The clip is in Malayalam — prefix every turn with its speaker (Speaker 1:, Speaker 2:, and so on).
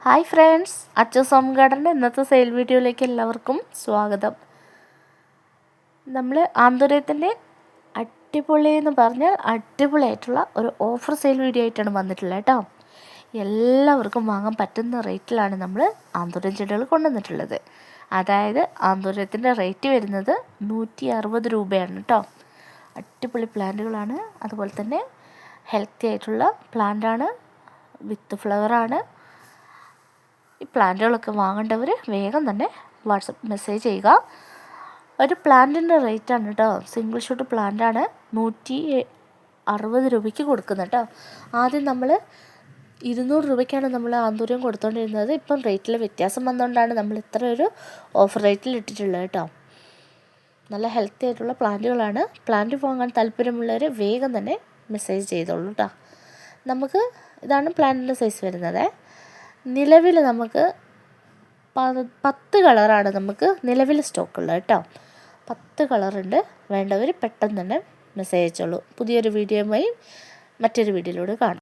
Speaker 1: ഹായ് ഫ്രണ്ട്സ്, അച്ചൂസ് ഹോം ഗാർഡൻ്റെ ഇന്നത്തെ സെയിൽ വീഡിയോയിലേക്ക് എല്ലാവർക്കും സ്വാഗതം. നമ്മൾ ആന്തൂര്യത്തിൻ്റെ അടിപൊളി എന്ന് പറഞ്ഞാൽ അടിപൊളിയായിട്ടുള്ള ഒരു ഓഫർ സെയിൽ വീഡിയോ ആയിട്ടാണ് വന്നിട്ടുള്ളത് കേട്ടോ. എല്ലാവർക്കും വാങ്ങാൻ പറ്റുന്ന റേറ്റിലാണ് നമ്മൾ ആന്തൂര്യം ചെടികൾ കൊണ്ടുവന്നിട്ടുള്ളത്. അതായത് ആന്തൂര്യത്തിൻ്റെ റേറ്റ് വരുന്നത് 160 രൂപയാണ് കേട്ടോ. അടിപൊളി പ്ലാന്റുകളാണ്, അതുപോലെ തന്നെ ഹെൽത്തി ആയിട്ടുള്ള പ്ലാന്റാണ്, വിത്ത് ഫ്ലവറാണ്. ഈ പ്ലാന്റുകളൊക്കെ വാങ്ങേണ്ടവർ വേഗം തന്നെ വാട്സപ്പ് മെസ്സേജ് ചെയ്യുക. ഒരു പ്ലാന്റിൻ്റെ റേറ്റാണ് കേട്ടോ, സിംഗിൾ ഷൂട്ട് പ്ലാന്റാണ് 160 രൂപയ്ക്ക് കൊടുക്കുന്നത് കേട്ടോ. ആദ്യം നമ്മൾ 200 രൂപയ്ക്കാണ് നമ്മൾ ആന്തൂര്യം കൊടുത്തുകൊണ്ടിരുന്നത്. ഇപ്പം റേറ്റിൽ വ്യത്യാസം വന്നുകൊണ്ടാണ് നമ്മൾ ഇത്ര ഒരു ഓഫർ റേറ്റിൽ ഇട്ടിട്ടുള്ളത് കേട്ടോ. നല്ല ഹെൽത്തി ആയിട്ടുള്ള പ്ലാന്റുകളാണ്. പ്ലാന്റ് വാങ്ങാൻ താല്പര്യമുള്ളവർ വേഗം തന്നെ മെസ്സേജ് ചെയ്തോളൂ കേട്ടോ. നമുക്ക് ഇതാണ് പ്ലാന്റിൻ്റെ സൈസ് വരുന്നത്. നിലവിൽ നമുക്ക് 10 കളറാണ് നമുക്ക് നിലവിൽ സ്റ്റോക്കുള്ളത് കേട്ടോ. 10 കളറുണ്ട്. വേണ്ടവർ പെട്ടെന്ന് തന്നെ മെസ്സേജ് അയച്ചോളൂ. പുതിയൊരു വീഡിയോയുമായി മറ്റൊരു വീഡിയോയിലൂടെ കാണാം.